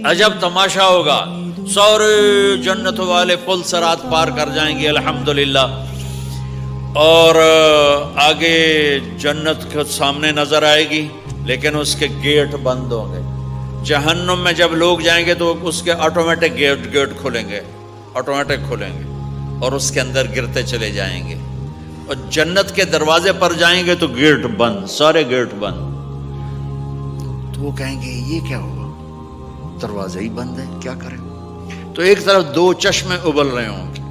عجب تماشا ہوگا، سارے جنت والے پل صراط پار کر جائیں گے الحمدللہ، اور آگے جنت کے سامنے نظر آئے گی لیکن اس کے گیٹ بند ہوں گے۔ جہنم میں جب لوگ جائیں گے تو اس کے آٹومیٹک گیٹ کھلیں گے، آٹومیٹک کھلیں گے اور اس کے اندر گرتے چلے جائیں گے، اور جنت کے دروازے پر جائیں گے تو گیٹ بند، سارے گیٹ بند۔ تو وہ کہیں گے یہ کیا ہوا، دروازے ہی بند ہے، کیا کریں؟ تو ایک طرف دو چشمے ابل رہے ہوں گے،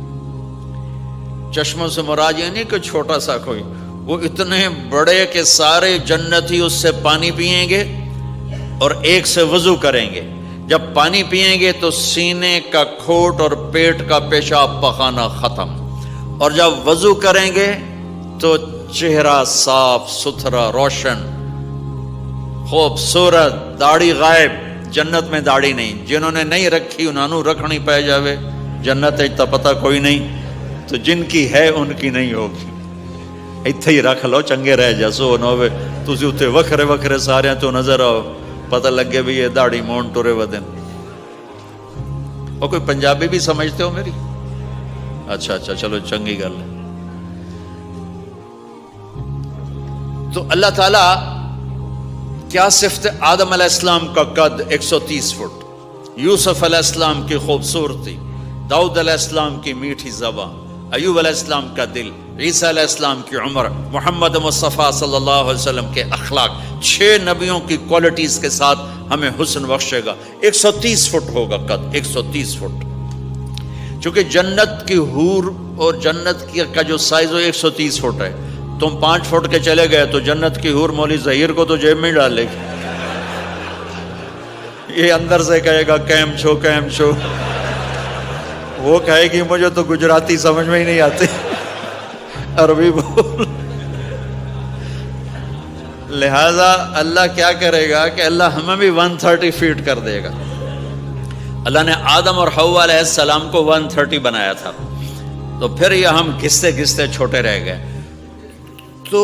چشموں سے مراد یہ نہیں کہ چھوٹا سا کوئی، وہ اتنے بڑے کہ سارے جنتی اس سے پانی پئیں گے اور ایک سے وضو کریں گے۔ جب پانی پئیں گے تو سینے کا کھوٹ اور پیٹ کا پیشاب پخانہ ختم، اور جب وضو کریں گے تو چہرہ صاف ستھرا روشن خوبصورت، داڑھی غائب۔ جنت میں داڑھی نہیں، جنہوں نے نہیں رکھی انہوں نے رکھنی پہ جاوے، جنت تا پتہ کوئی نہیں، تو جن کی ہے ان کی نہیں ہوگی۔ اتھے ہی رکھ لو چنگے رہ جسو نہ ہوئے تسی اتھے وکھرے وکھرے سارے تو نظر آؤ، پتہ لگے بھی یہ داڑھی مون ٹورے ودن۔ اور کوئی پنجابی بھی سمجھتے ہو میری؟ اچھا چلو چنگی گل ہے۔ تو اللہ تعالیٰ کیا صفت آدم علیہ السلام کا قد 130 فٹ، یوسف علیہ السلام کی خوبصورتی، داؤد علیہ السلام کی میٹھی زبان، ایوب علیہ السلام کا دل، عیسیٰ علیہ السلام کی عمر، محمد مصطفیٰ صلی اللہ علیہ وسلم کے اخلاق، 6 نبیوں کی کوالٹیز کے ساتھ ہمیں حسن بخشے گا۔ 130 فٹ ہوگا قد، 130 فٹ۔ چونکہ جنت کی حور اور جنت کا جو سائز ہو 130 فٹ ہے، تم 5 فٹ کے چلے گئے تو جنت کی حور مولی ظہیر کو تو جیب میں ڈالے گی، یہ اندر سے کہے گا کیم چھو کیم چھو، وہ کہے گی مجھے تو گجراتی سمجھ میں ہی نہیں آتی، عربی بول۔ لہذا اللہ کیا کرے گا کہ اللہ ہمیں بھی 130 فیٹ کر دے گا۔ اللہ نے آدم اور حوا علیہ السلام کو 130 بنایا تھا، تو پھر یہ ہم گھستے گھستے چھوٹے رہ گئے۔ تو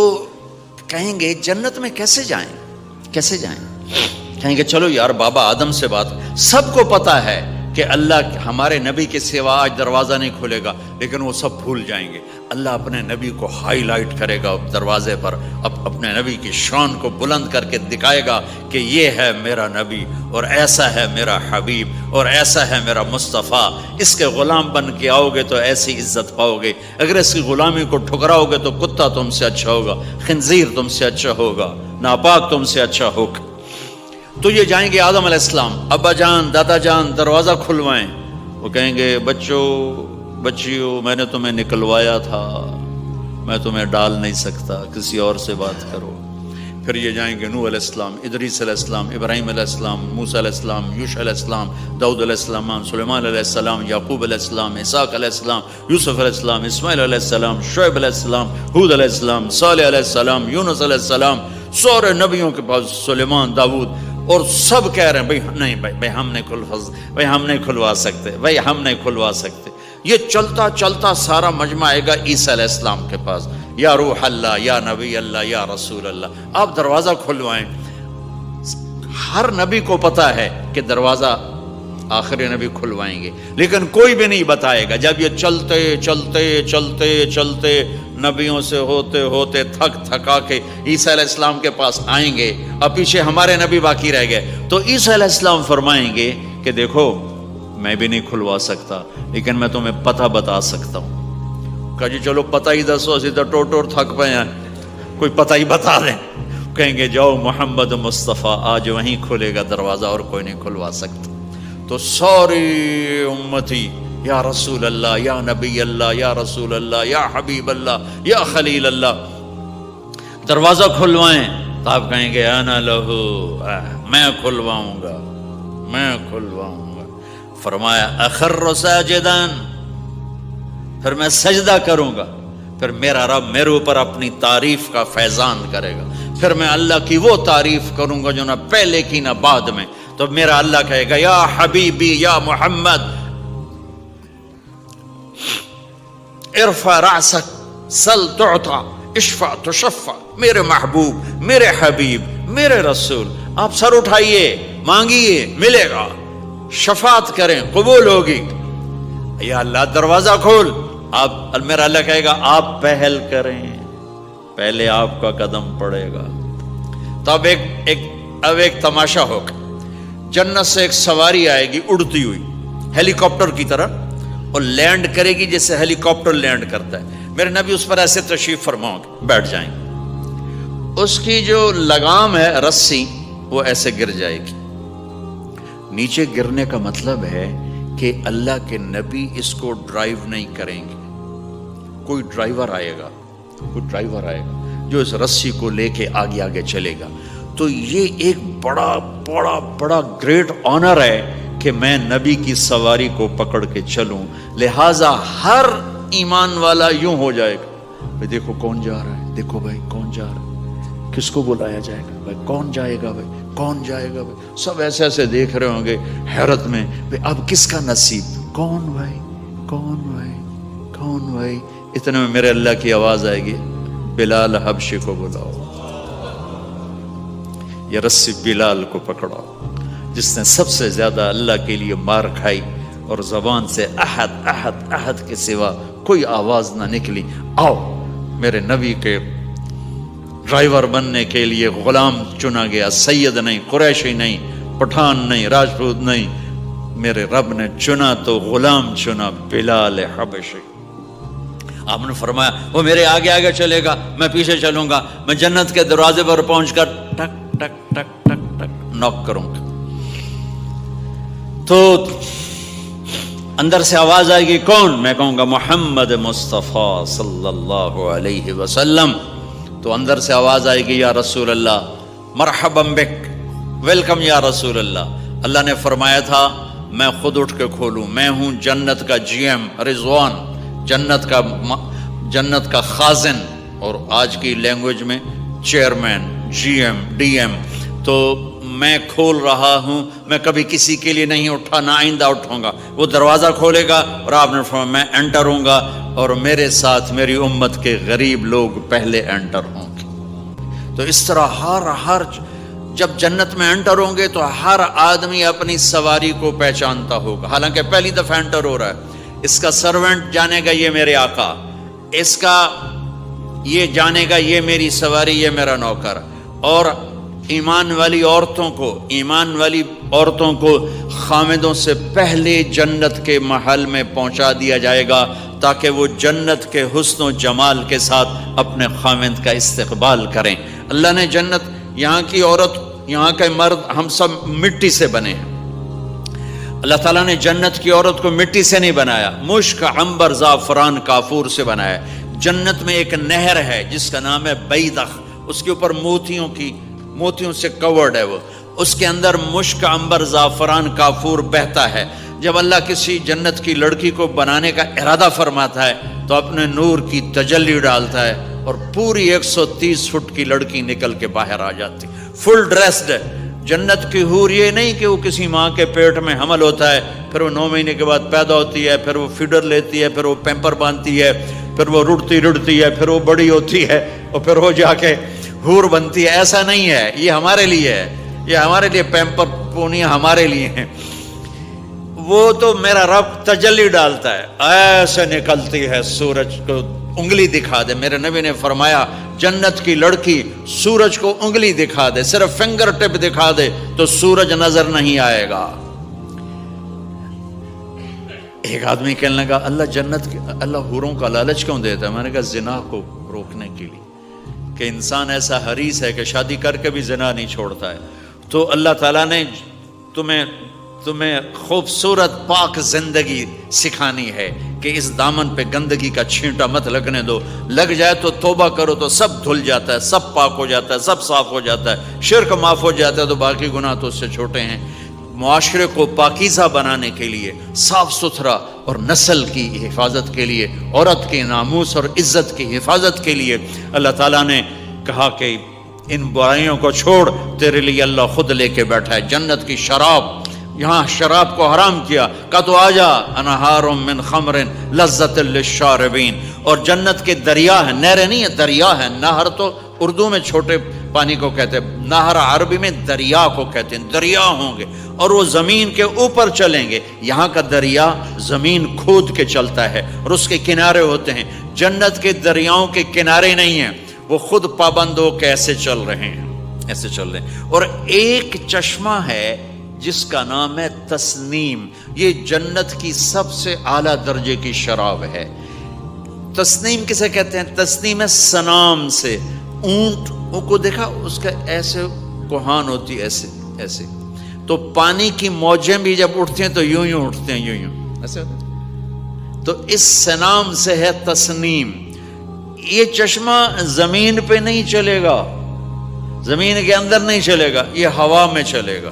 کہیں گے جنت میں کیسے جائیں، کیسے جائیں؟ کہیں گے چلو یار بابا آدم سے بات، سب کو پتا ہے کہ اللہ ہمارے نبی کے سوا آج دروازہ نہیں کھلے گا، لیکن وہ سب بھول جائیں گے۔ اللہ اپنے نبی کو ہائی لائٹ کرے گا دروازے پر، اپنے نبی کی شان کو بلند کر کے دکھائے گا کہ یہ ہے میرا نبی، اور ایسا ہے میرا حبیب، اور ایسا ہے میرا مصطفیٰ۔ اس کے غلام بن کے آؤ گے تو ایسی عزت پاؤ گے، اگر اس کی غلامی کو ٹھکراؤ گے تو کتا تم سے اچھا ہوگا، خنزیر تم سے اچھا ہوگا، ناپاک تم سے اچھا ہوگا۔ تو یہ جائیں گے آدم علیہ السلام، ابا جان دادا جان دروازہ کھلوائیں۔ وہ کہیں گے بچوں بچیوں میں نے تمہیں نکلوایا تھا، میں تمہیں ڈال نہیں سکتا، کسی اور سے بات کرو۔ پھر یہ جائیں گے نوح علیہ السلام، ادریس علیہ السلام، ابراہیم علیہ السلام، موسیٰ علیہ السلام، یوشع علیہ السلام، داؤد علیہ السلام، سلیمان علیہ السلام، یعقوب علیہ السلام، اسحاق علیہ السلام، یوسف علیہ السلام، اسماعیل علیہ السلام، شعیب علیہ السلام، ہود علیہ السلام، صالح علیہ السلام، یونس علیہ السلام، سارے نبیوں کے پاس، سلیمان، داؤد، اور سب کہہ رہے ہیں بھائی نہیں بھائی ہم نہیں کھلوا سکتے، بھائی ہم نہیں کھلوا سکتے۔ یہ چلتا چلتا سارا مجمع آئے گا عیسیٰ علیہ السلام کے پاس، یا روح اللہ، یا نبی اللہ، یا رسول اللہ، آپ دروازہ کھلوائیں۔ ہر نبی کو پتا ہے کہ دروازہ آخری نبی کھلوائیں گے، لیکن کوئی بھی نہیں بتائے گا۔ جب یہ چلتے چلتے چلتے چلتے نبیوں سے ہوتے ہوتے تھکا کے عیسیٰ علیہ السلام کے پاس آئیں گے، اور پیچھے ہمارے نبی باقی رہ گئے، تو عیسیٰ علیہ السلام فرمائیں گے کہ دیکھو میں بھی نہیں کھلوا سکتا، لیکن میں تمہیں پتہ بتا سکتا ہوں۔ کہا جی چلو پتہ ہی دسو، اسی تو ٹور تھک پے ہیں، کوئی پتہ ہی بتا دیں۔ کہیں گے جاؤ محمد مصطفیٰ، آج وہیں کھلے گا دروازہ، اور کوئی نہیں کھلوا سکتا۔ تو ساری امتی یا رسول اللہ، یا نبی اللہ، یا رسول اللہ، یا حبیب اللہ، یا خلیل اللہ، دروازہ کھلوائیں۔ تو آپ کہیں گے انا لہو، میں کھلواؤں گا، میں کھلواؤں گا۔ فرمایا اخر ساجداً، پھر میں سجدہ کروں گا، پھر میرا رب میرے اوپر اپنی تعریف کا فیضان کرے گا، پھر میں اللہ کی وہ تعریف کروں گا جو نہ پہلے کی نہ بعد میں۔ تو میرا اللہ کہے گا یا حبیبی یا محمد ارفع رأسک سل تعطا اشفع تشفع، میرے محبوب، میرے حبیب، میرے رسول، آپ سر اٹھائیے، مانگیے، ملے گا۔ شفاعت کریں قبول ہوگی. یا اللہ دروازہ کھول. آپ میرا اللہ کہے گا آپ پہل کریں, پہلے آپ کا قدم پڑے گا. تو اب ایک تماشا ہوگا. جنت سے ایک سواری آئے گی اڑتی ہوئی ہیلی کاپٹر کی طرح, اور لینڈ کرے گی جیسے ہیلی کاپٹر لینڈ کرتا ہے. میرے نبی اس پر ایسے تشریف فرماؤ گے, بیٹھ جائیں گے. اس کی جو لگام ہے رسی وہ ایسے گر جائے گی. نیچے گرنے کا مطلب ہے کہ اللہ کے نبی اس کو ڈرائیو نہیں کریں گے. کوئی ڈرائیور آئے گا جو اس رسی کو لے کے آگے آگے چلے گا. تو یہ ایک بڑا بڑا بڑا گریٹ آنر ہے کہ میں نبی کی سواری کو پکڑ کے چلوں. لہذا ہر ایمان والا یوں ہو جائے گا, بھائی دیکھو کون جا رہا ہے, دیکھو بھائی کون جا رہا ہے, کس کو بلایا جائے گا, بھائی کون جائے گا, بھائی کون جائے گا. بھائی سب ایسے ایسے دیکھ رہے ہوں گے حیرت میں, بھائی اب کس کا نصیب, کون بھائی, کون بھائی, کون بھائی. اتنے میں میرے اللہ کی آواز آئے گی, بلال حبشی کو بلاؤ. یہ رسی بلال کو پکڑاؤ جس نے سب سے زیادہ اللہ کے لیے مار کھائی اور زبان سے احد احد احد کے سوا کوئی آواز نہ نکلی. آؤ میرے نبی کے ڈرائیور بننے کے لیے غلام چنا گیا. سید نہیں, قریشی نہیں, پٹھان نہیں, راجپوت نہیں, میرے رب نے چنا تو غلام چنا, بلال حبشی. آپ نے فرمایا وہ میرے آگے آگے چلے گا, میں پیچھے چلوں گا. میں جنت کے دروازے پر پہنچ کر ٹک ٹک ٹک ٹک ٹک نوک کروں گا. تو اندر سے آواز آئے گی, کون؟ میں کہوں گا محمد مصطفیٰ صلی اللہ علیہ وسلم. تو اندر سے آواز آئے گی, یا رسول اللہ, مرحبا بک, ویلکم یا رسول اللہ. اللہ نے فرمایا تھا میں خود اٹھ کے کھولوں. میں ہوں جنت کا جی ایم رضوان, جنت کا خازن, اور آج کی لینگویج میں chairman, G M, D M. تو میں کھول رہا ہوں, میں کبھی کسی کے لیے نہیں اٹھا, نہ آئندہ اٹھوں گا. وہ دروازہ کھولے گا اور آپ نے فرمایا میں انٹر ہوں گا, اور میرے ساتھ میری امت کے غریب لوگ پہلے انٹر ہوں گے. تو اس طرح ہر جب جنت میں انٹر ہوں گے تو ہر آدمی اپنی سواری کو پہچانتا ہوگا. حالانکہ پہلی دفعہ انٹر ہو رہا ہے. اس کا سرونٹ جانے گا یہ میرے آقا, اس کا یہ جانے گا یہ میری سواری, یہ میرا نوکر. اور ایمان والی عورتوں کو خامدوں سے پہلے جنت کے محل میں پہنچا دیا جائے گا تاکہ وہ جنت کے حسن و جمال کے ساتھ اپنے خامد کا استقبال کریں. اللہ نے جنت, یہاں کی عورت, یہاں کے مرد, ہم سب مٹی سے بنے ہیں. اللہ تعالیٰ نے جنت کی عورت کو مٹی سے نہیں بنایا, مشک, عنبر, زعفران, کافور سے بنایا. جنت میں ایک نہر ہے جس کا نام ہے بیدخ, اس کے اوپر موتیوں سے کورڈ ہے. وہ اس کے اندر مشک, عنبر, زعفران, کافور بہتا ہے. جب اللہ کسی جنت کی لڑکی کو بنانے کا ارادہ فرماتا ہے تو اپنے نور کی تجلی ڈالتا ہے اور پوری 130 فٹ کی لڑکی نکل کے باہر آ جاتی, فل ڈریسڈ ہے. جنت کی حور یہ نہیں کہ وہ کسی ماں کے پیٹ میں حمل ہوتا ہے, پھر وہ 9 مہینے کے بعد پیدا ہوتی ہے, پھر وہ فیڈر لیتی ہے, پھر وہ پیمپر باندھتی ہے, پھر وہ رڑتی ہے, پھر وہ بڑی ہوتی ہے, اور پھر وہ جا کے حور بنتی ہے. ایسا نہیں ہے, یہ ہمارے لیے ہے, یہ ہمارے لیے پیمپر پونی ہمارے لیے ہیں. وہ تو میرا رب تجلی ڈالتا ہے, ایسے نکلتی ہے سورج کو انگلی دکھا دے. میرے نبی نے فرمایا جنت کی لڑکی سورج کو انگلی دکھا دے, صرف فنگر ٹپ دکھا دے تو سورج نظر نہیں آئے گا. ایک آدمی کہنے لگا اللہ حوروں کا لالچ کیوں دیتا ہے؟ میں نے کہا زنا کو روکنے کے لیے, کہ انسان ایسا حریص ہے کہ شادی کر کے بھی زنا نہیں چھوڑتا ہے. تو اللہ تعالیٰ نے تمہیں خوبصورت پاک زندگی سکھانی ہے کہ اس دامن پہ گندگی کا چھینٹا مت لگنے دو. لگ جائے تو توبہ کرو تو سب دھل جاتا ہے, سب پاک ہو جاتا ہے, سب صاف ہو جاتا ہے, شرک معاف ہو جاتا ہے, تو باقی گناہ تو اس سے چھوٹے ہیں. معاشرے کو پاکیزہ بنانے کے لیے, صاف ستھرا, اور نسل کی حفاظت کے لیے, عورت کے ناموس اور عزت کی حفاظت کے لیے اللہ تعالیٰ نے کہا کہ ان برائیوں کو چھوڑ, تیرے لیے اللہ خود لے کے بیٹھا ہے جنت کی شراب. یہاں شراب کو حرام کیا, کہا تو آجا انہار من خمر لذت للشاربین. اور جنت کے دریا ہے, نہریں نہیں ہے, دریا ہے. نہر تو اردو میں چھوٹے پانی کو کہتے ہیں، نہر عربی میں دریا کو کہتے ہیں، دریا ہوں گے اور وہ زمین کے اوپر چلیں گے۔ یہاں کا دریا زمین کھود کے چلتا ہے اور اس کے کنارے ہوتے ہیں۔ جنت کے دریاؤں کے کنارے نہیں ہیں، وہ خود پابند ہو کے ایسے چل رہے ہیں، ایسے چل رہے ہیں۔ اور ایک چشمہ ہے جس کا نام ہے تسنیم، یہ جنت کی سب سے اعلیٰ درجے کی شراب ہے۔ تسنیم کسے کہتے ہیں؟ تسنیم ہے سنام سے، اونٹ کو دیکھا اس کا ایسے کوہان ہوتی ہے، ایسے ایسے، تو پانی کی موجیں بھی جب اٹھتی ہیں تو یوں یوں اٹھتے ہیں، یوں یوں ایسے ہوتے ہیں۔ تو اس سنام سے ہے تسنیم۔ یہ چشمہ زمین پہ نہیں چلے گا، زمین کے اندر نہیں چلے گا، یہ ہوا میں چلے گا۔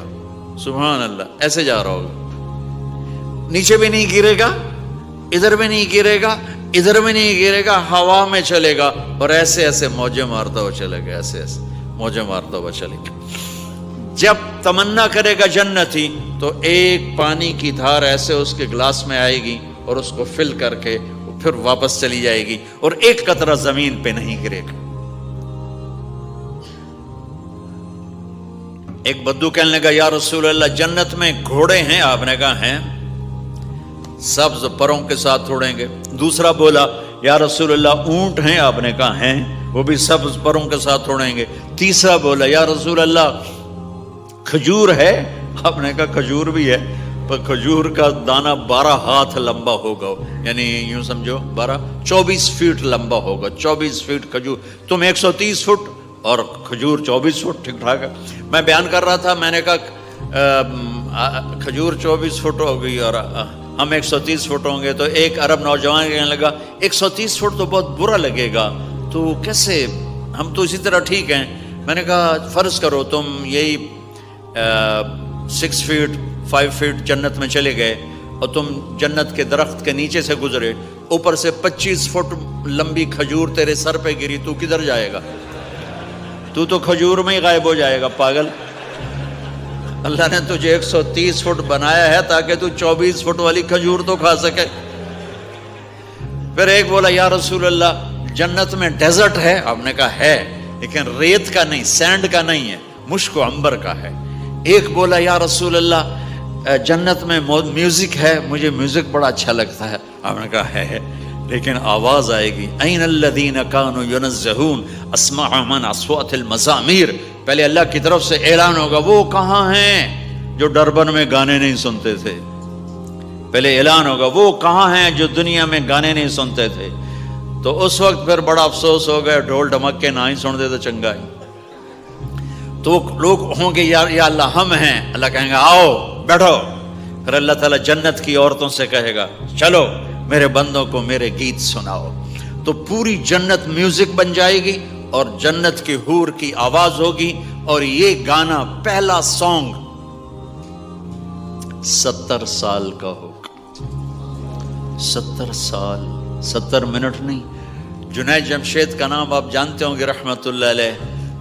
سبحان اللہ، ایسے جا رہا ہوگا، نیچے بھی نہیں گرے گا، ادھر بھی نہیں گرے گا، ادھر بھی نہیں گرے گا، ہوا میں چلے گا اور ایسے ایسے موجیں مارتا ہوا چلے گا، ایسے ایسے موجیں مارتا ہوا چلے گا۔ جب تمنا کرے گا جنتی تو ایک پانی کی دھار ایسے اس کے گلاس میں آئے گی اور اس کو فل کر کے پھر واپس چلی جائے گی اور ایک قطرہ زمین پہ نہیں گرے گا۔ ایک بدو کہنے لگا یا رسول اللہ جنت میں گھوڑے ہیں؟ آپ نے کہا ہیں، سبز پروں کے ساتھ اڑیں گے۔ دوسرا بولا یا رسول اللہ اونٹ ہیں؟ آپ نے کہا ہیں، وہ بھی سبز پروں کے ساتھ اڑیں گے۔ تیسرا بولا یا رسول اللہ کھجور ہے؟ آپ نے کہا کھجور بھی ہے، پر کھجور کا دانہ 12 ہاتھ لمبا ہوگا، یعنی یوں سمجھو 24 فٹ لمبا ہوگا، 24 فٹ کھجور، تم 130 فٹ اور کھجور 24 فٹ، ٹھیک ٹھاک ہے۔ میں بیان کر رہا تھا، میں نے کہا کھجور 24 فٹ ہوگی اور ہم 130 فٹ ہوں گے، تو ایک عرب نوجوان کہنے لگا 130 فٹ تو بہت برا لگے گا، تو کیسے، ہم تو اسی طرح ٹھیک ہیں۔ میں نے کہا فرض کرو تم یہی 6 فٹ 5 فٹ جنت میں چلے گئے اور تم جنت کے درخت کے نیچے سے گزرے، اوپر سے 25 فٹ لمبی کھجور تیرے سر پہ گری، تو کدھر جائے گا؟ تو کھجور میں ہی غائب ہو جائے گا، پاگل۔ اللہ نے تجھے 130 فٹ بنایا ہے تاکہ تو 24 فٹ والی کھجور تو کھا سکے۔ پھر ایک بولا یا رسول اللہ جنت میں ڈیزرٹ ہے؟ آپ نے کہا ہے، لیکن ریت کا نہیں، سینڈ کا نہیں ہے، مشک و عنبر کا ہے۔ ایک بولا یا رسول اللہ جنت میں میوزک ہے؟ مجھے میوزک بڑا اچھا لگتا ہے۔ آپ نے کہا ہے، لیکن آواز آئے گی این الذین کانوا ینزہون اسمع من اصوات المزامیر، پہلے اللہ کی طرف سے اعلان ہوگا وہ کہاں ہیں جو ڈربن میں گانے نہیں سنتے تھے، پہلے اعلان ہوگا وہ کہاں ہیں جو دنیا میں گانے نہیں سنتے تھے۔ تو اس وقت پھر بڑا افسوس ہو گیا، ڈھول ڈھمک کے نہ ہی سن دے تو چنگا ہی۔ تو لوگ ہوں گے یا اللہ ہم ہیں، اللہ کہیں گا آؤ بیٹھو، پھر اللہ تعالیٰ جنت کی عورتوں سے کہے گا چلو میرے بندوں کو میرے گیت سناؤ، تو پوری جنت میوزک بن جائے گی اور جنت کی حور کی آواز ہوگی، اور یہ گانا پہلا سانگ 70 سال کا ہوگا۔ 70 سال، 70 منٹ نہیں۔ جنید جمشید کا نام آپ جانتے ہوں گے رحمت اللہ علیہ،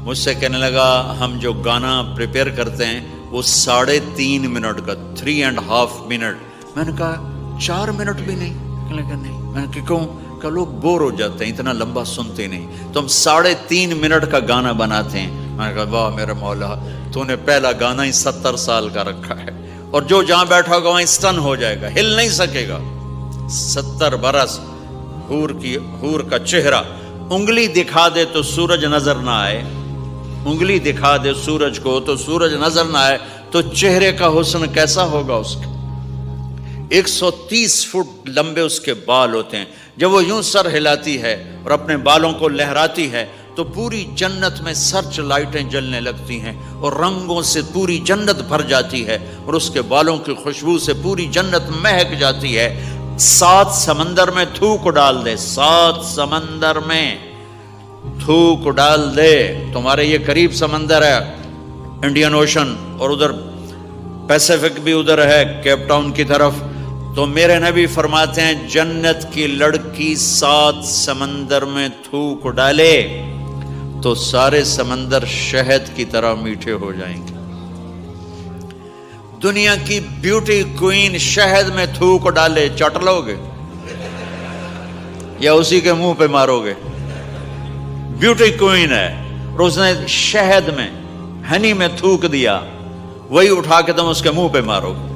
مجھ سے کہنے لگا ہم جو گانا پریپیئر کرتے ہیں وہ 3.5 منٹ کا، 3.5 منٹ۔ میں نے کہا 4 منٹ بھی نہیں؟ کہنے لگا نہیں۔ میں نے کہا کیوں؟ کہ لوگ بور ہو جاتے ہیں، اتنا لمبا سنتے نہیں، تو ہم 3.5 منٹ کا گانا بناتے ہیں۔ میں نے کہا واہ میرے مولا، تو نے پہلا گانا ہی 70 سال کا رکھا ہے، اور جو جہاں بیٹھا ہوگا وہیں اسٹن ہو جائے گا، ہل نہیں سکے گا۔ 70 برس حور کا چہرہ، انگلی دکھا دے تو سورج نظر نہ آئے، انگلی دکھا دے سورج کو تو سورج نظر نہ آئے، تو چہرے کا حسن کیسا ہوگا اس کا۔ 130 فٹ لمبے اس کے بال ہوتے ہیں، جب وہ یوں سر ہلاتی ہے اور اپنے بالوں کو لہراتی ہے تو پوری جنت میں سرچ لائٹیں جلنے لگتی ہیں اور رنگوں سے پوری جنت بھر جاتی ہے، اور اس کے بالوں کی خوشبو سے پوری جنت مہک جاتی ہے۔ 7 سمندر میں تھوک ڈال دے، 7 سمندر میں تھوک ڈال دے، تمہارے یہ قریب سمندر ہے انڈین اوشن، اور ادھر پیسیفک بھی ادھر ہے کیپ ٹاؤن کی طرف، تو میرے نبی فرماتے ہیں جنت کی لڑکی 7 سمندر میں تھوک ڈالے تو سارے سمندر شہد کی طرح میٹھے ہو جائیں گے۔ دنیا کی بیوٹی کوئین شہد میں تھوک ڈالے، چٹ لو گے یا اسی کے منہ پہ مارو گے؟ بیوٹی کوئین ہے اور اس نے شہد میں ہنی میں تھوک دیا، وہی اٹھا کے تم اس کے منہ پہ مارو گے۔